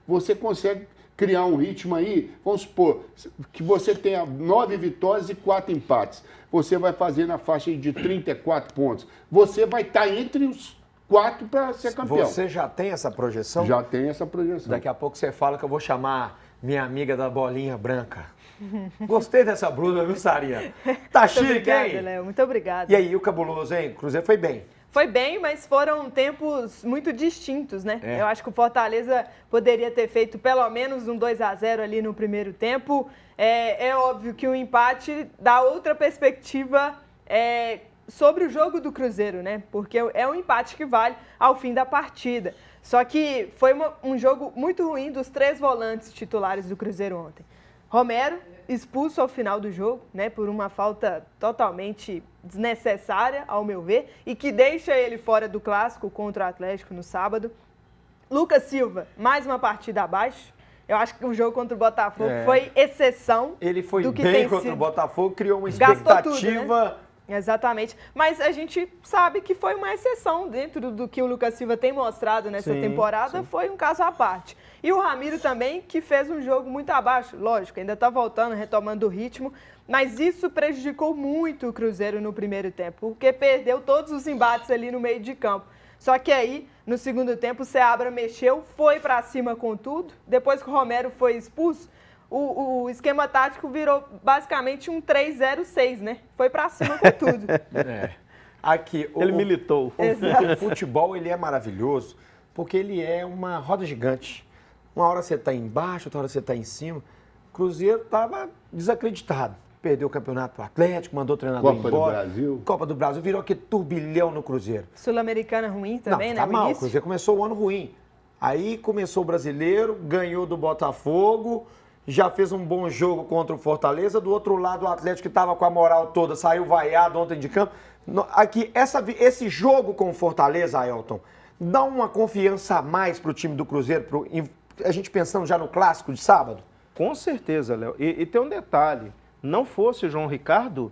você consegue criar um ritmo aí, vamos supor, que você tenha 9 vitórias e 4 empates. Você vai fazer na faixa de 34 pontos. Você vai estar entre os 4 para ser campeão. Você já tem essa projeção? Já tem essa projeção. Daqui a pouco você fala que eu vou chamar minha amiga da bolinha branca. Gostei dessa blusa, viu, Sarinha? Tá chique, obrigada, hein? Léo, muito obrigada. E aí, o cabuloso, hein? O Cruzeiro foi bem. Foi bem, mas foram tempos muito distintos, né? É. Eu acho que o Fortaleza poderia ter feito pelo menos um 2-0 ali no primeiro tempo. É óbvio que o empate dá outra perspectiva sobre o jogo do Cruzeiro, né? Porque é um empate que vale ao fim da partida. Só que foi um jogo muito ruim dos 3 volantes titulares do Cruzeiro ontem. Romero, expulso ao final do jogo, né, por uma falta totalmente desnecessária, ao meu ver, e que deixa ele fora do clássico contra o Atlético no sábado. Lucas Silva, mais uma partida abaixo. Eu acho que o jogo contra o Botafogo foi exceção. Ele foi do que bem tem contra sido. o Botafogo, criou uma Gastou tudo, expectativa. né? Exatamente. Mas a gente sabe que foi uma exceção dentro do que o Lucas Silva tem mostrado nessa temporada, foi um caso à parte. E o Ramiro também, que fez um jogo muito abaixo, lógico, ainda está voltando, retomando o ritmo, mas isso prejudicou muito o Cruzeiro no primeiro tempo, porque perdeu todos os embates ali no meio de campo. Só que aí, no segundo tempo, o Seabra mexeu, foi para cima com tudo, depois que o Romero foi expulso, o esquema tático virou basicamente um 3-0-6, né? Foi pra cima com tudo. Aqui, Ele militou. O futebol, ele é maravilhoso, porque ele é uma roda gigante. Uma hora você está embaixo, outra hora você está em cima. O Cruzeiro estava desacreditado. Perdeu o campeonato pro Atlético, mandou o treinador Copa embora. do Brasil. Copa do Brasil, virou aquele turbilhão no Cruzeiro. Sul-Americana ruim também, Não, tá né? mal, o início. Cruzeiro começou o ano ruim. Aí começou o Brasileiro, ganhou do Botafogo, já fez um bom jogo contra o Fortaleza. Do outro lado, o Atlético, que estava com a moral toda, saiu vaiado ontem de campo. Aqui, esse jogo com o Fortaleza, Ailton, dá uma confiança a mais para o time do Cruzeiro, a gente pensando já no clássico de sábado? Com certeza, Léo. E tem um detalhe. Não fosse o João Ricardo,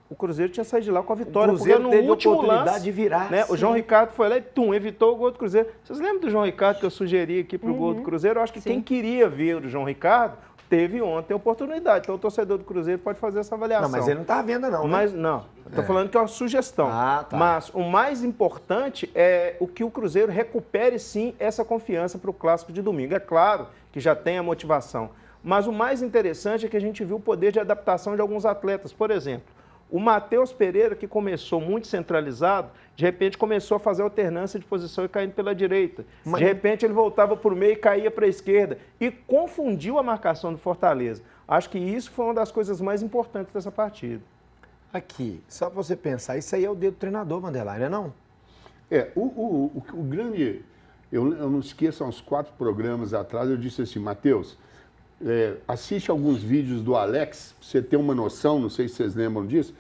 o Cruzeiro tinha saído de lá com a vitória. O Cruzeiro porque teve no último oportunidade lance, de virar. né, o João Ricardo foi lá e evitou o gol do Cruzeiro. Vocês lembram do João Ricardo que eu sugeri aqui para o gol do Cruzeiro? Eu acho que quem queria ver o João Ricardo teve ontem a oportunidade. Então o torcedor do Cruzeiro pode fazer essa avaliação. Não, mas ele não está à venda não, né? Mas não, estou falando que é uma sugestão. Ah, tá. Mas o mais importante é o que o Cruzeiro recupere sim essa confiança para o clássico de domingo. É claro que já tem a motivação, mas o mais interessante é que a gente viu o poder de adaptação de alguns atletas. Por exemplo, o Matheus Pereira, que começou muito centralizado, de repente começou a fazer alternância de posição e caindo pela direita. De repente ele voltava para o meio e caía para a esquerda e confundiu a marcação do Fortaleza. Acho que isso foi uma das coisas mais importantes dessa partida. Aqui, só para você pensar, isso aí é o dedo do treinador, Vanderlei, não é não? O grande... Eu não esqueço, há uns 4 programas atrás, eu disse assim, Matheus, assiste alguns vídeos do Alex, pra você ter uma noção, não sei se vocês lembram disso.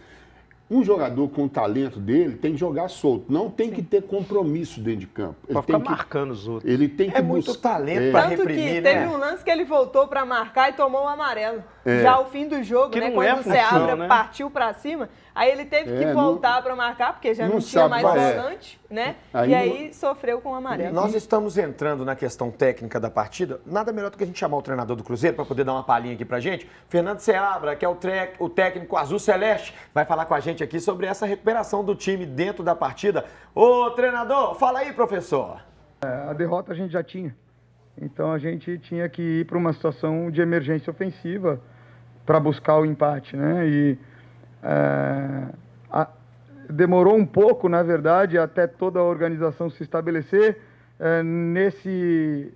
Um jogador com o talento dele tem que jogar solto, não tem que ter compromisso dentro de campo. Ele Pode tem ficar marcando os outros. Ele tem que muito buscar- talento para Tanto reprimir, que né? teve um lance que ele voltou para marcar e tomou um amarelo. Já ao fim do jogo, Que né? não Quando é a o função, Seabra né? partiu para cima, aí ele teve que não- voltar para marcar, porque já não não tinha sabe mais qual é. volante, né? Aí e não- aí sofreu com o amarelo. Nós estamos entrando na questão técnica da partida. Nada melhor do que a gente chamar o treinador do Cruzeiro para poder dar uma palhinha aqui pra gente. Fernando Seabra, que é o técnico azul celeste, vai falar com a gente aqui sobre essa recuperação do time dentro da partida. Ô, treinador, fala aí, professor. A derrota a gente já tinha. Então a gente tinha que ir para uma situação de emergência ofensiva para buscar o empate, né? E demorou um pouco, na verdade, até toda a organização se estabelecer. Nesse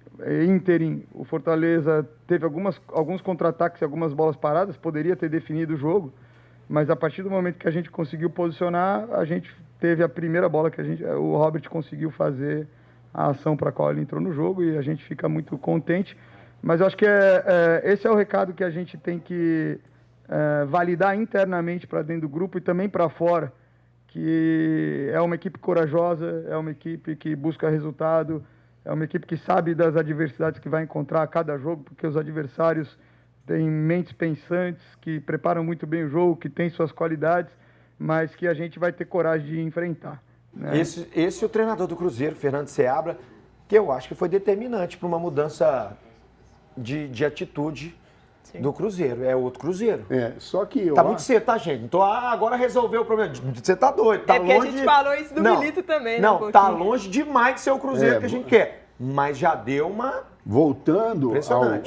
ínterim, o Fortaleza teve alguns contra-ataques e algumas bolas paradas, poderia ter definido o jogo, mas a partir do momento que a gente conseguiu posicionar, a gente teve a primeira bola que o Robert conseguiu fazer a ação para a qual ele entrou no jogo e a gente fica muito contente. Mas eu acho que esse é o recado que a gente tem que validar internamente para dentro do grupo e também para fora, que é uma equipe corajosa, é uma equipe que busca resultado, é uma equipe que sabe das adversidades que vai encontrar a cada jogo, porque os adversários têm mentes pensantes, que preparam muito bem o jogo, que têm suas qualidades, mas que a gente vai ter coragem de enfrentar, né? Esse é o treinador do Cruzeiro, Fernando Seabra, que eu acho que foi determinante para uma mudança de atitude do Cruzeiro. É outro Cruzeiro. Só que eu Tá muito cedo, tá, gente? Então, agora resolveu o problema. Você tá doido. Tá porque longe a gente falou isso do Milito também, né? Não, tá longe demais de ser o Cruzeiro que a gente quer. Mas já deu uma... Voltando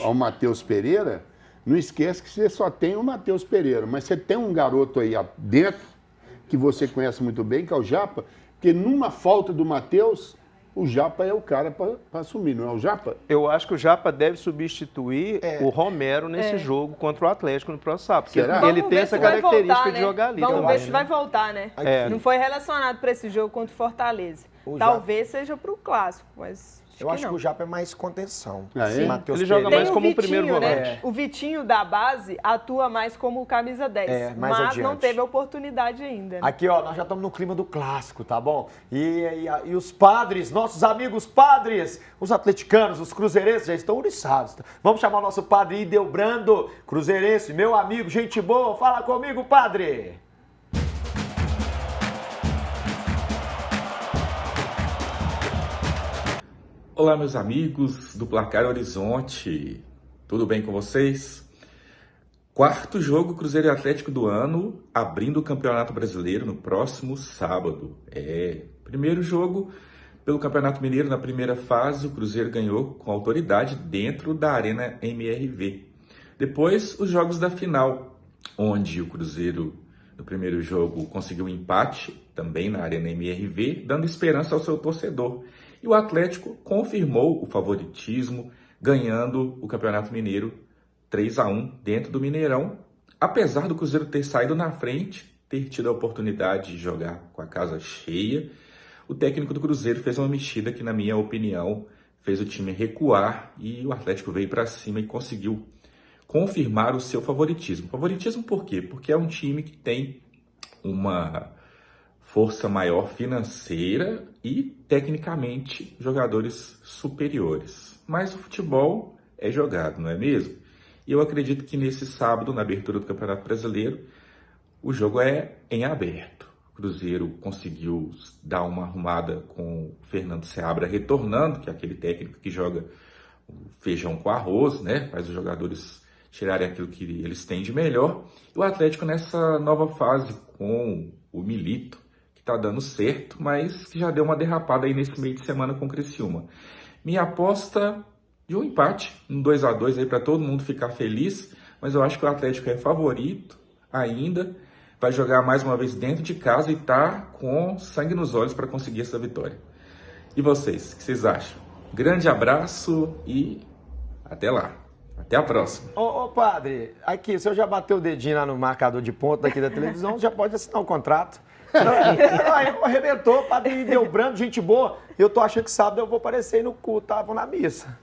ao Matheus Pereira, não esquece que você só tem o Matheus Pereira, mas você tem um garoto aí dentro, que você conhece muito bem, que é o Japa, que numa falta do Matheus, o Japa é o cara para assumir, não é o Japa? Eu acho que o Japa deve substituir o Romero nesse jogo contra o Atlético no próximo sábado. Porque Será? ele tem essa característica de jogar ali. Vamos também, ver se vai voltar, né? Não foi relacionado para esse jogo contra o Fortaleza. Talvez seja para o Clássico, mas... Eu acho que o Japa é mais contenção. Sim. Matheus Ele joga Pereira. mais como um primeiro volante. Né? O Vitinho da base atua mais como camisa 10, mais mas adiante. não teve a oportunidade ainda. Né? Aqui, ó, nós já estamos no clima do clássico, tá bom? E os padres, nossos amigos padres, os atleticanos, os cruzeirenses já estão oriçados. Vamos chamar o nosso padre Ideobrando, cruzeirense, meu amigo, gente boa, fala comigo, padre! Olá, meus amigos do Placar Horizonte, tudo bem com vocês? Quarto jogo Cruzeiro e Atlético do ano, abrindo o Campeonato Brasileiro no próximo sábado. Primeiro jogo pelo Campeonato Mineiro na primeira fase, o Cruzeiro ganhou com autoridade dentro da Arena MRV. Depois, os jogos da final, onde o Cruzeiro, no primeiro jogo, conseguiu um empate, também na Arena MRV, dando esperança ao seu torcedor. E o Atlético confirmou o favoritismo, ganhando o Campeonato Mineiro 3-1 dentro do Mineirão, apesar do Cruzeiro ter saído na frente, ter tido a oportunidade de jogar com a casa cheia. O técnico do Cruzeiro fez uma mexida que, na minha opinião, fez o time recuar e o Atlético veio para cima e conseguiu confirmar o seu favoritismo. Favoritismo por quê? Porque é um time que tem uma força maior financeira e, tecnicamente, jogadores superiores. Mas o futebol é jogado, não é mesmo? E eu acredito que nesse sábado, na abertura do Campeonato Brasileiro, o jogo é em aberto. O Cruzeiro conseguiu dar uma arrumada com o Fernando Seabra retornando, que é aquele técnico que joga o feijão com arroz, né? Faz os jogadores tirarem aquilo que eles têm de melhor. E o Atlético nessa nova fase com o Milito, tá dando certo, mas que já deu uma derrapada aí nesse meio de semana com o Criciúma. Minha aposta de um empate, um 2-2 aí para todo mundo ficar feliz, mas eu acho que o Atlético é favorito ainda, vai jogar mais uma vez dentro de casa e tá com sangue nos olhos para conseguir essa vitória. E vocês, o que vocês acham? Grande abraço e até lá. Até a próxima. Ô, padre, aqui, o senhor já bateu o dedinho lá no marcador de ponto daqui da televisão, já pode assinar um contrato. Aí arrebentou, padre Ideobrando, gente boa. Eu tô achando que sábado eu vou aparecer aí no culto, tá? Vou na missa.